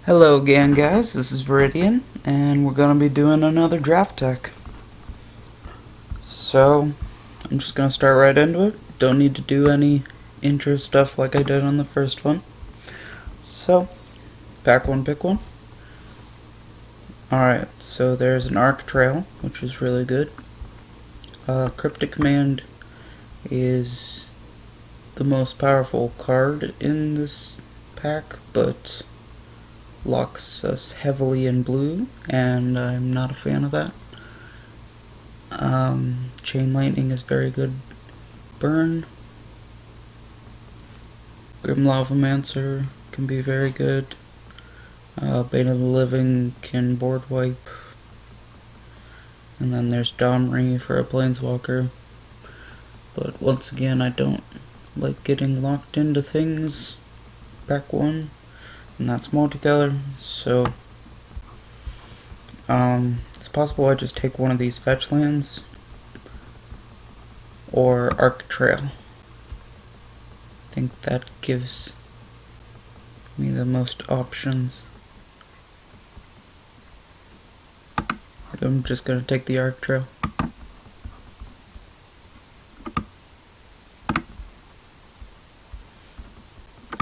Hello again, guys, this is Viridian, and we're going to be doing another draft tech. So, I'm just going to start right into it. Don't need to do any intro stuff like I did on the first one. So, pack one, pick one. Alright, so there's an arc trail, which is really good. Cryptic Command is the most powerful card in this pack, but locks us heavily in blue, and I'm not a fan of that. Chain Lightning is very good burn. Grim Lavamancer can be very good. Bane of the Living can board wipe. And then there's Domri for a Planeswalker. But once again, I don't like getting locked into things. Pack one, and that's multicolor, so it's possible I just take one of these fetch lands or Arc Trail. I think that gives me the most options. I'm just gonna take the Arc Trail.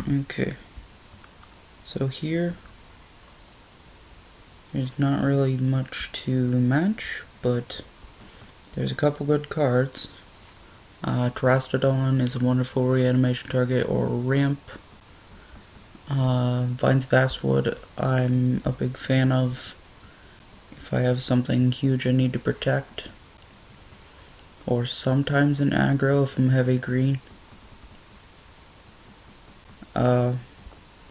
Okay, so here there's not really much to match, but there's a couple good cards. Terastodon is a wonderful reanimation target or ramp. Vine's Vastwood I'm a big fan of if I have something huge I need to protect. Or sometimes an aggro if I'm heavy green.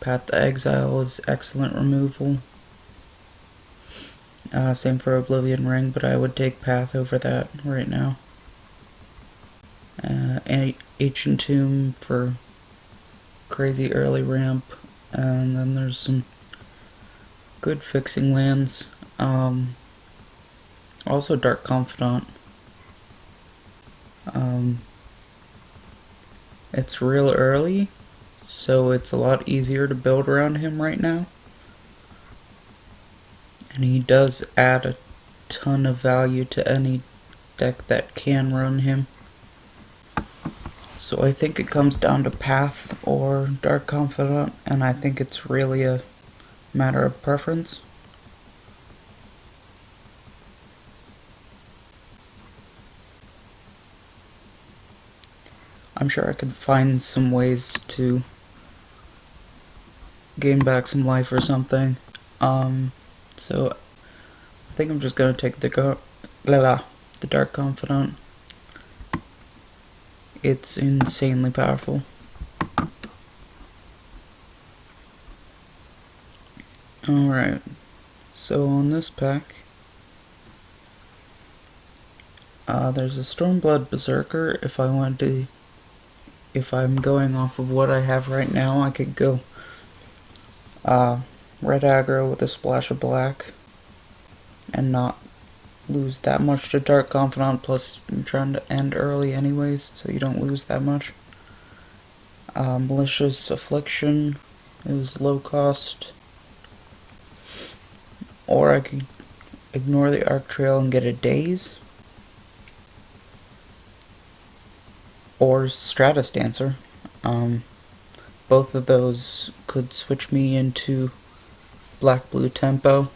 Path to Exile is excellent removal. Same for Oblivion Ring, but I would take Path over that right now. Ancient Tomb for crazy early ramp, and then there's some good fixing lands. Also Dark Confidant. It's real early, so it's a lot easier to build around him right now. And he does add a ton of value to any deck that can run him. So I think it comes down to Path or Dark Confidant, and I think it's really a matter of preference. I'm sure I could find some ways to gain back some life or something. So I think I'm just gonna take the Dark Confidant. It's insanely powerful. Alright, so on this pack, there's a Stormblood Berserker. If I'm going off of what I have right now, I could go red aggro with a splash of black and not lose that much to Dark Confidant, plus I'm trying to end early anyways, so you don't lose that much. Malicious Affliction is low cost, or I could ignore the Arc Trail and get a Daze, or Stratus Dancer. Both of those could switch me into black-blue tempo.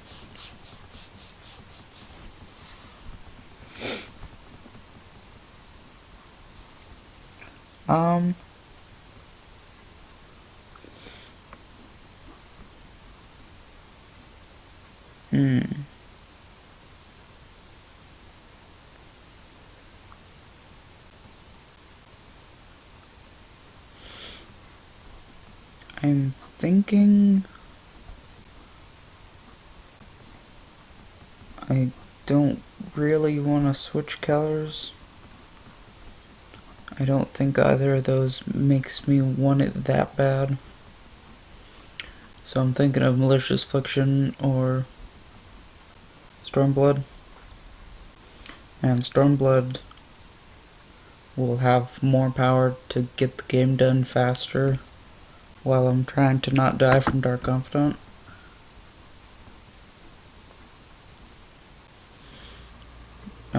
I'm thinking I don't really want to switch colors. I don't think either of those makes me want it that bad. So I'm thinking of Malicious Affliction or Stormblood. And Stormblood will have more power to get the game done faster while I'm trying to not die from Dark Confidant.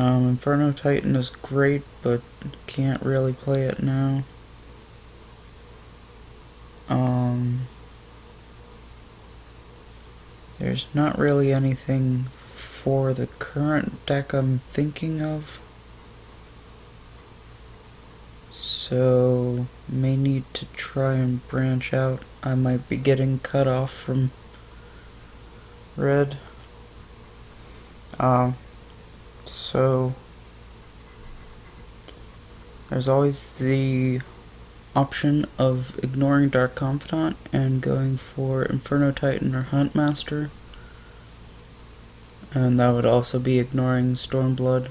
Inferno Titan is great, but can't really play it now. There's not really anything for the current deck I'm thinking of, so may need to try and branch out. I might be getting cut off from red. So there's always the option of ignoring Dark Confidant and going for Inferno Titan or Huntmaster, and that would also be ignoring Stormblood,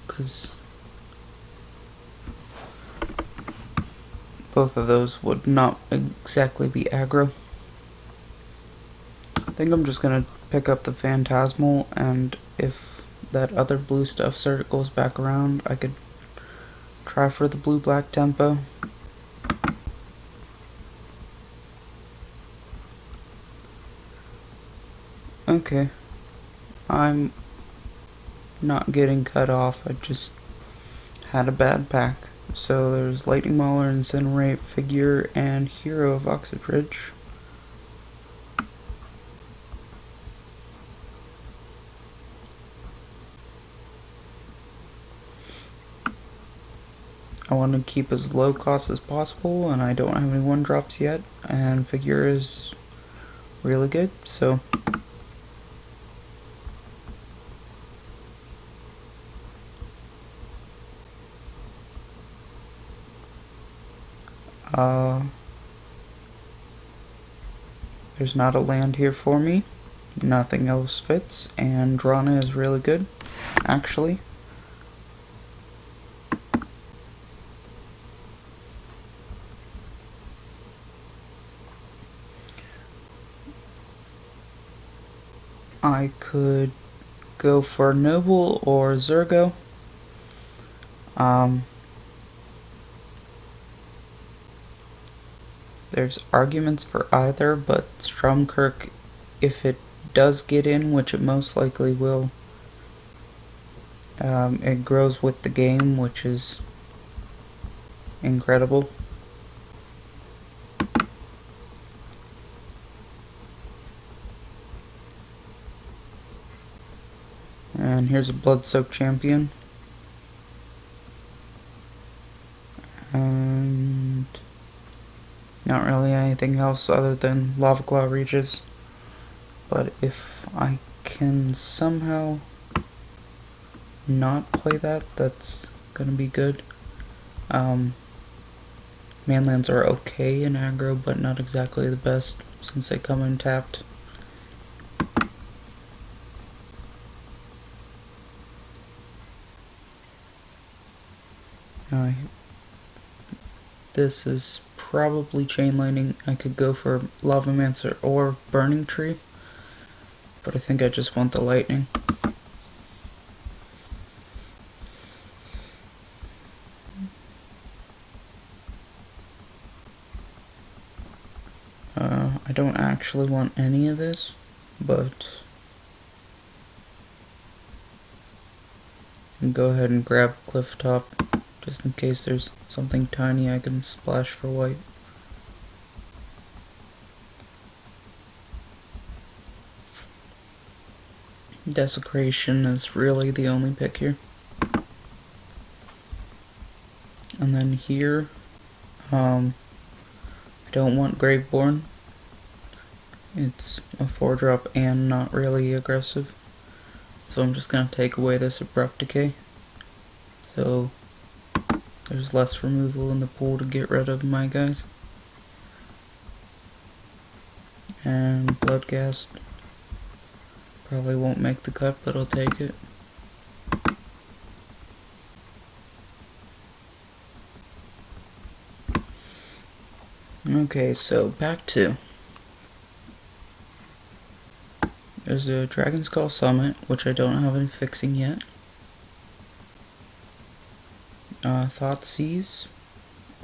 because both of those would not exactly be aggro. I think I'm just gonna pick up the Phantasmal, and if that other blue stuff goes back around, I could try for the blue-black tempo. Okay, I'm not getting cut off, I just had a bad pack. So there's Lightning Mauler, Incinerate, Figure, and Hero of Oxidridge. I want to keep as low cost as possible, and I don't have any 1-drops yet, and Figure is really good, so there's not a land here for me, nothing else fits, and Drana is really good, actually. I could go for Noble or Zergo. There's arguments for either, but Stromkirk, if it does get in, which it most likely will, it grows with the game, which is incredible. And here's a Blood-Soaked Champion. And not really anything else other than Lava Claw Regis. But if I can somehow not play that, that's gonna be good. Manlands are okay in aggro, but not exactly the best since they come in tapped. This is probably Chain Lightning. I could go for Lavamancer or Burning Tree, but I think I just want the Lightning. I don't actually want any of this, but I'll go ahead and grab Cliff Top, just in case there's something tiny I can splash for white. Desecration is really the only pick here. And then here, I don't want Graveborn. It's a 4-drop and not really aggressive. So I'm just going to take away this Abrupt Decay. So there's less removal in the pool to get rid of my guys. And Bloodghast. Probably won't make the cut, but I'll take it. Okay, so back to. There's a Dragon Skull Summit, which I don't have any fixing yet. Thoughtseize,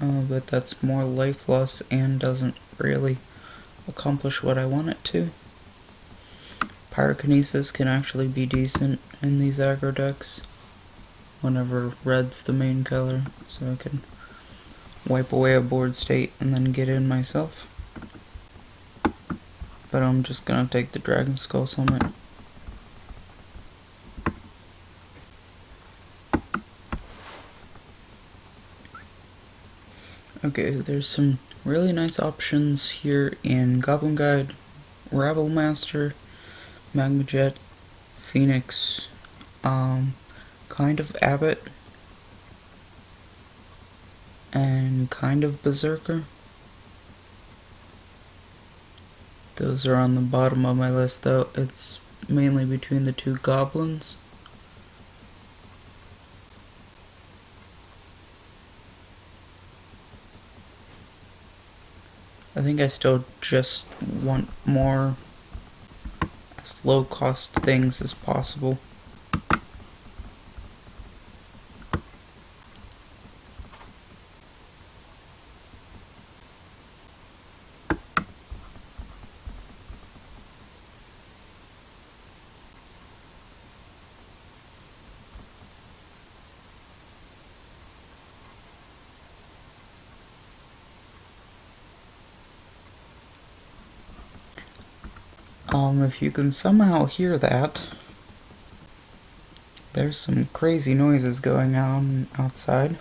but that's more life loss and doesn't really accomplish what I want it to. Pyrokinesis can actually be decent in these aggro decks whenever red's the main color, so I can wipe away a board state and then get in myself. But I'm just gonna take the Dragon Skull Summit. Okay, there's some really nice options here in Goblin Guide, Rabble Master, Magma Jet, Phoenix, kind of Abbot, and kind of Berserker. Those are on the bottom of my list though. It's mainly between the two goblins. I think I still just want more as low cost things as possible. If you can somehow hear that, there's some crazy noises going on outside.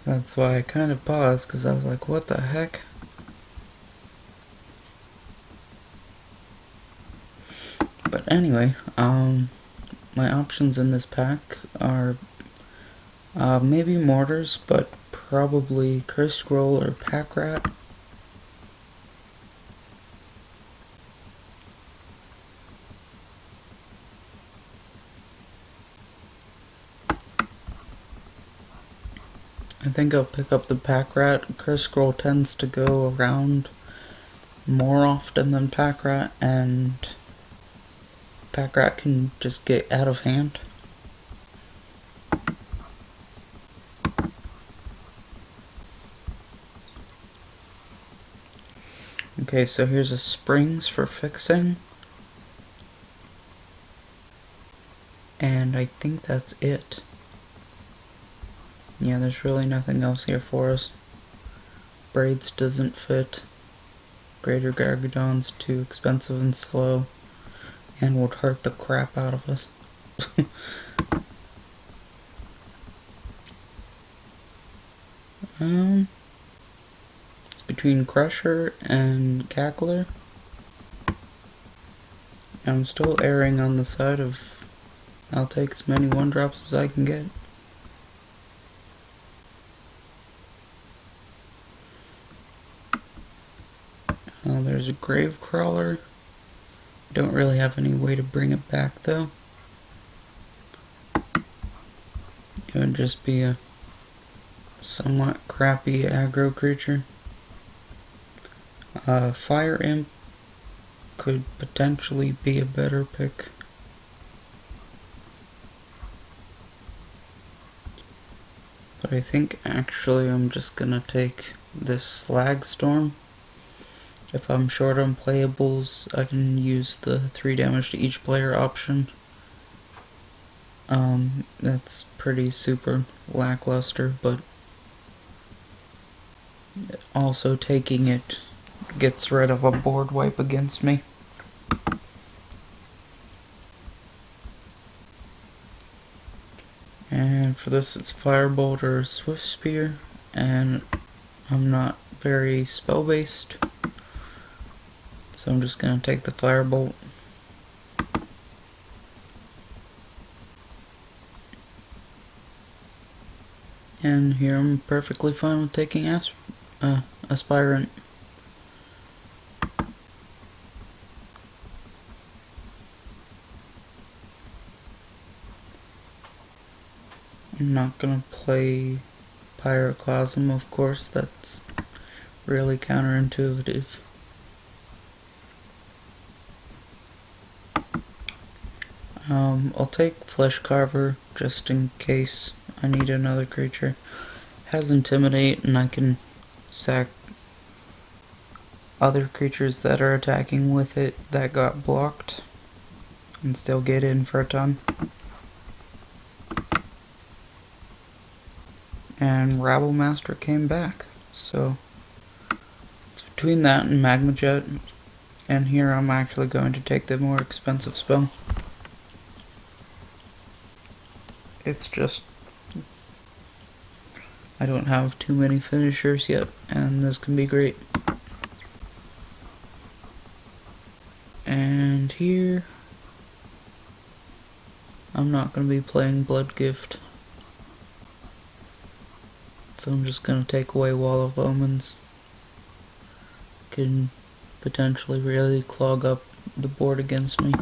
That's why I kind of paused, because I was like, what the heck? But anyway, my options in this pack are maybe Mortars, but probably Curse Scroll or Pack Rat. I think I'll pick up the Pack Rat. Curse Scroll tends to go around more often than Pack Rat, and Pack Rat can just get out of hand. Okay, so here's a Springs for fixing. And I think that's it. Yeah, there's really nothing else here for us. Braids doesn't fit. Greater Gargadon's too expensive and slow, and would hurt the crap out of us. It's between Crusher and Cackler. I'm still erring on the side of I'll take as many 1-drops as I can get. There's a Gravecrawler. Don't really have any way to bring it back though. It would just be a somewhat crappy aggro creature. Fire Imp could potentially be a better pick. But I think actually I'm just gonna take this Slag Storm. If I'm short on playables, I can use the 3 damage to each player option. That's pretty super lackluster, but also taking it gets rid of a board wipe against me. And for this it's Firebolt or Swift Spear, and I'm not very spell based, so I'm just gonna take the Firebolt. And here I'm perfectly fine with taking Aspirant. I'm not gonna play Pyroclasm, of course, that's really counterintuitive. I'll take Flesh Carver just in case I need another creature. It has Intimidate, and I can sack other creatures that are attacking with it that got blocked and still get in for a ton. And Rabble Master came back, so it's between that and Magma Jet, and here I'm actually going to take the more expensive spell. It's just I don't have too many finishers yet, and this can be great. And here I'm not going to be playing Blood Gift, so I'm just going to take away Wall of Omens. Can potentially really clog up the board against me.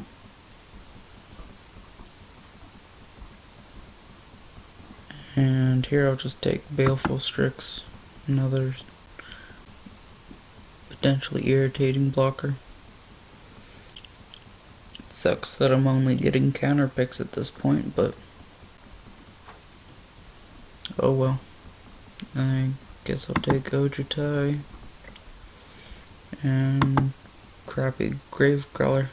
And here I'll just take Baleful Strix, another potentially irritating blocker. It sucks that I'm only getting counter picks at this point, but oh well. I guess I'll take Ojutai and crappy Gravecrawler.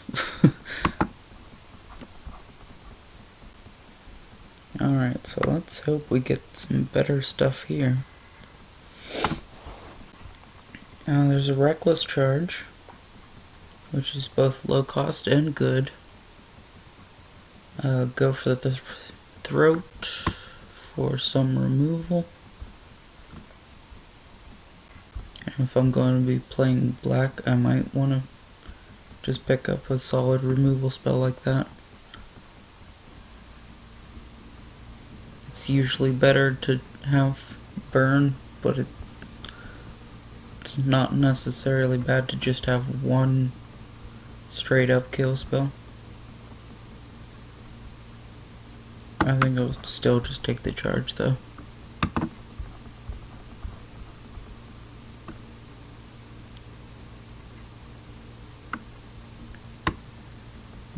Alright, so let's hope we get some better stuff here. Now there's a Reckless Charge, which is both low cost and good. Go for the Throat for some removal. And if I'm going to be playing black, I might want to just pick up a solid removal spell like that. It's usually better to have burn, but it's not necessarily bad to just have one straight up kill spell. I think I'll still just take the charge though.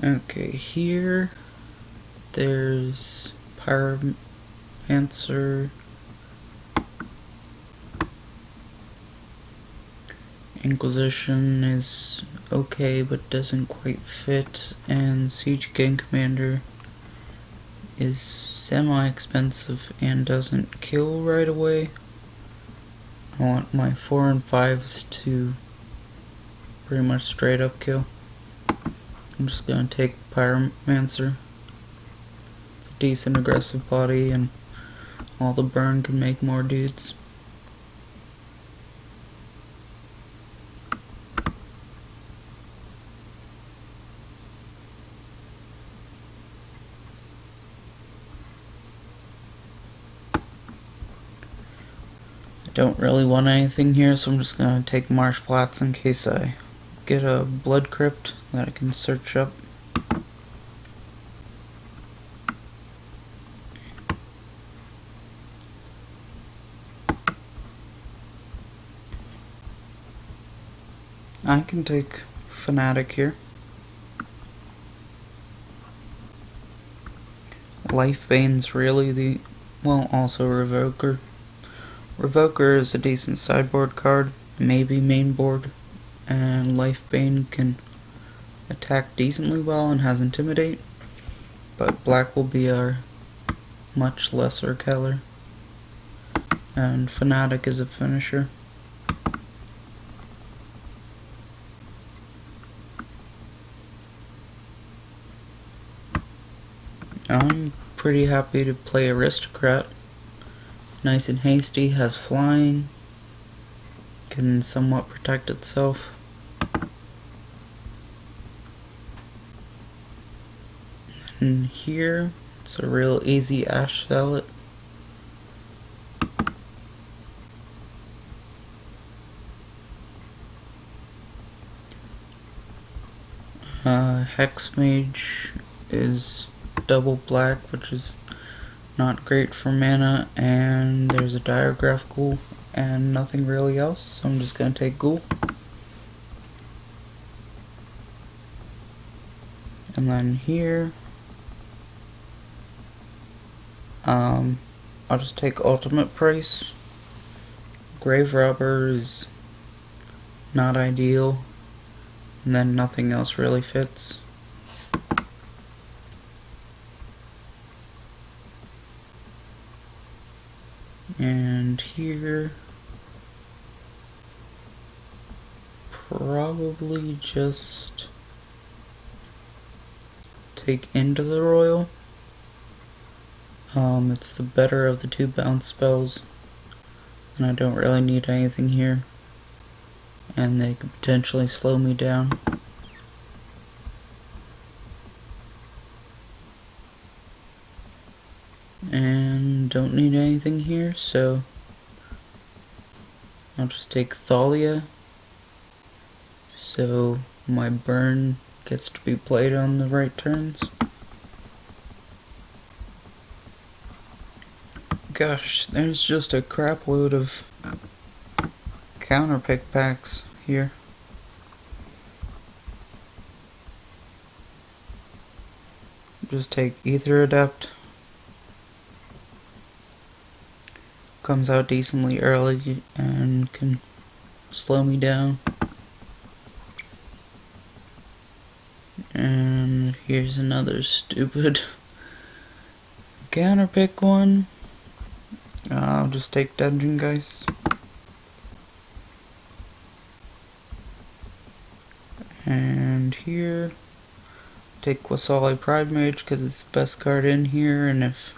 Okay, here there's Pyromancer, Inquisition is okay but doesn't quite fit, and Siege Gang Commander is semi-expensive and doesn't kill right away. I want my 4 and 5s to pretty much straight up kill. I'm just gonna take Pyromancer. It's a decent aggressive body, and all the burn can make more dudes. I don't really want anything here, so I'm just gonna take Marsh Flats in case I get a Blood Crypt that I can search up. I can take Fanatic here. Life Bane's really the, well, also Revoker. Revoker is a decent sideboard card, maybe main board, and Life Bane can attack decently well and has Intimidate, but black will be our much lesser color, and Fanatic is a finisher. I'm pretty happy to play Aristocrat. Nice and hasty, has flying, can somewhat protect itself. And here, it's a real easy Ash Salad. Hex Mage is double black, which is not great for mana, and there's a Diregraph Ghoul and nothing really else, so I'm just gonna take Ghoul. And then here, I'll just take Ultimate Price. Grave Robber is not ideal, and then nothing else really fits. And here, probably just take Into the Royal. It's the better of the two bounce spells, and I don't really need anything here, and they could potentially slow me down. And don't need anything here, so I'll just take Thalia, so my burn gets to be played on the right turns. Gosh, there's just a crap load of counterpick packs here. Just take Ether Adept. Comes out decently early and can slow me down. And here's another stupid counterpick one. I'll just take Dungeon Geist. And here, take Quasali Pride Mage because it's the best card in here, and if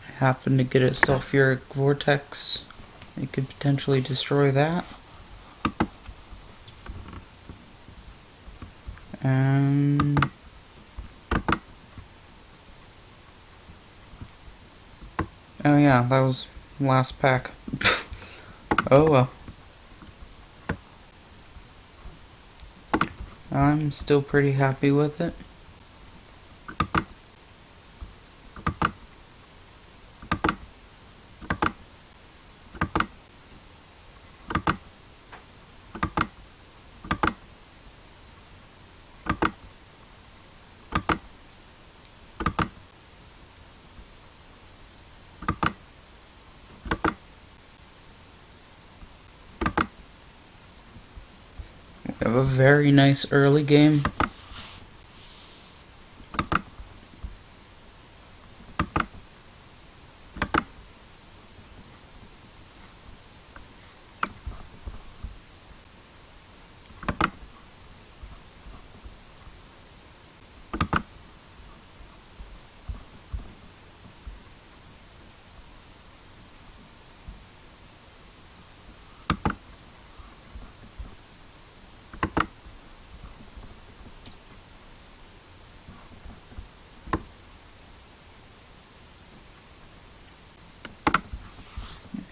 I happen to get a Sulfuric Vortex, it could potentially destroy that. And oh yeah, that was last pack. Oh well. I'm still pretty happy with it. We have a very nice early game.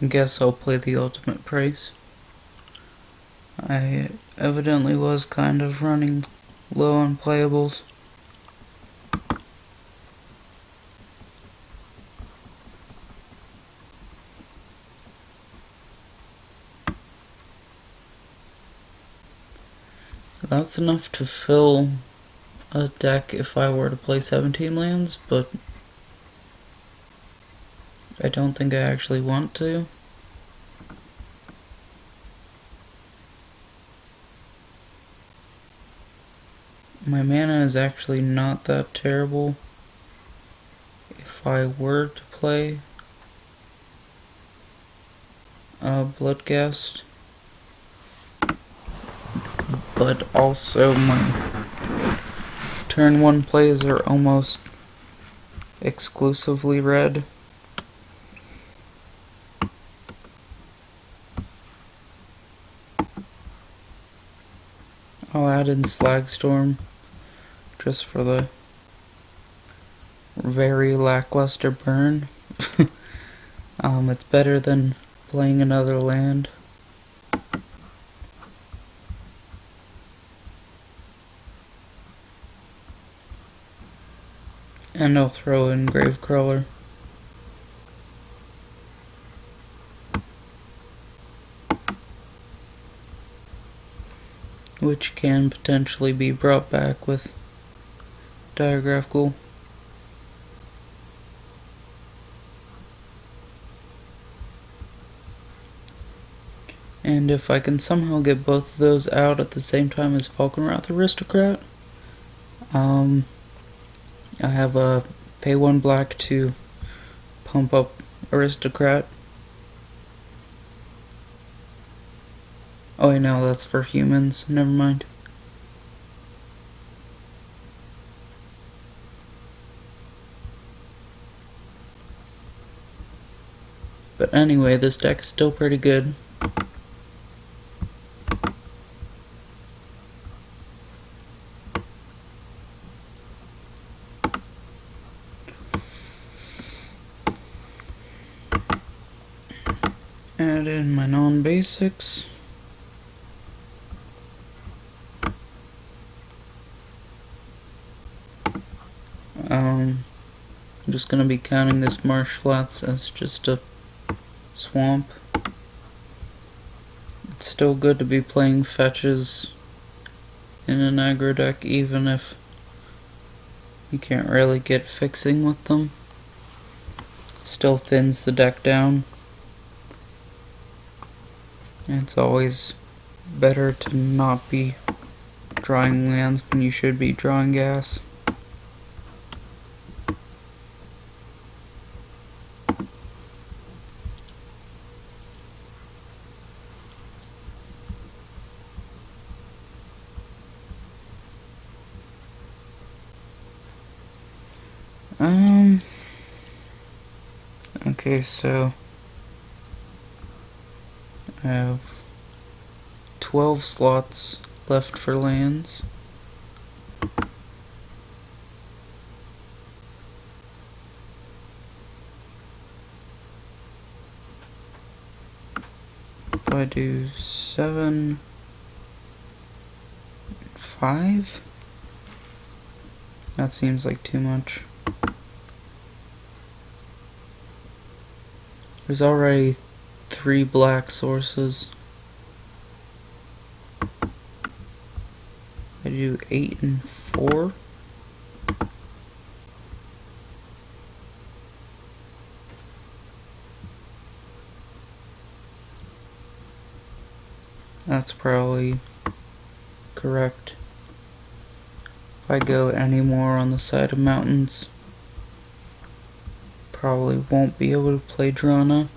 I guess I'll play the Ultimate Price. I evidently was kind of running low on playables. That's enough to fill a deck if I were to play 17 lands, but I don't think I actually want to. My mana is actually not that terrible if I were to play Bloodghast, but also my turn 1 plays are almost exclusively red. I'll add in Slagstorm just for the very lackluster burn. It's better than playing another land. And I'll throw in Gravecrawler. Which can potentially be brought back with Diagraph Ghoul. And if I can somehow get both of those out at the same time as Falconwrath Aristocrat, I have a pay 1 black to pump up Aristocrat. Oh wait, no, that's for humans, never mind. But anyway, this deck is still pretty good. Add in my non-basics. I'm just gonna be counting this Marsh Flats as just a swamp. It's still good to be playing fetches in an aggro deck, even if you can't really get fixing with them. Still thins the deck down. It's always better to not be drawing lands when you should be drawing gas. Okay, so I have 12 slots left for lands. If I do 7, 5, that seems like too much. There's already 3 black sources. I do 8 and 4. That's probably correct. If I go any more on the side of mountains, probably won't be able to play Drana.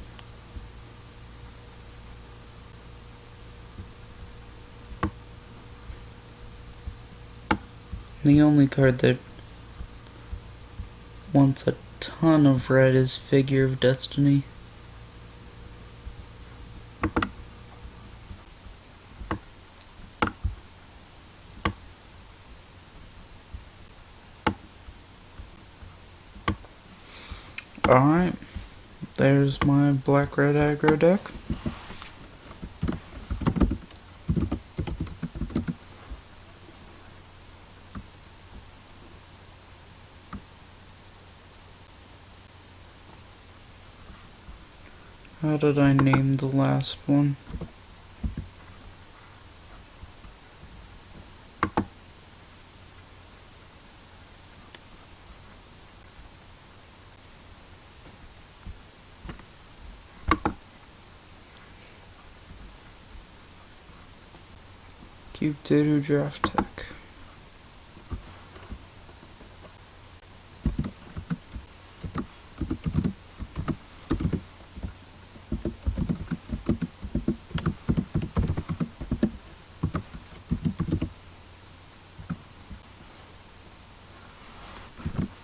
The only card that wants a ton of red is Figure of Destiny. Alright, there's my black-red aggro deck. How did I name the last one? CubeTutor Draft Tech.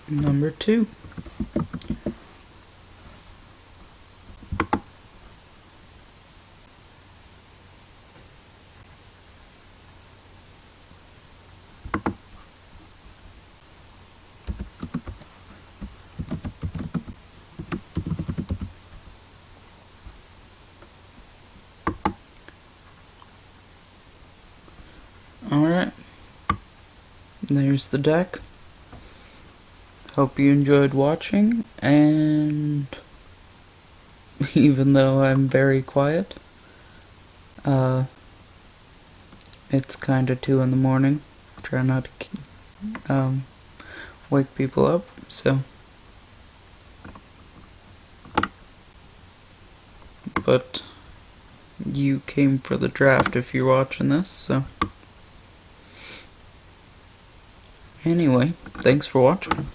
Number 2. Alright, there's the deck. Hope you enjoyed watching, and even though I'm very quiet, it's kinda 2 in the morning. Try not to wake people up, so. But you came for the draft if you're watching this, so. Anyway, thanks for watching.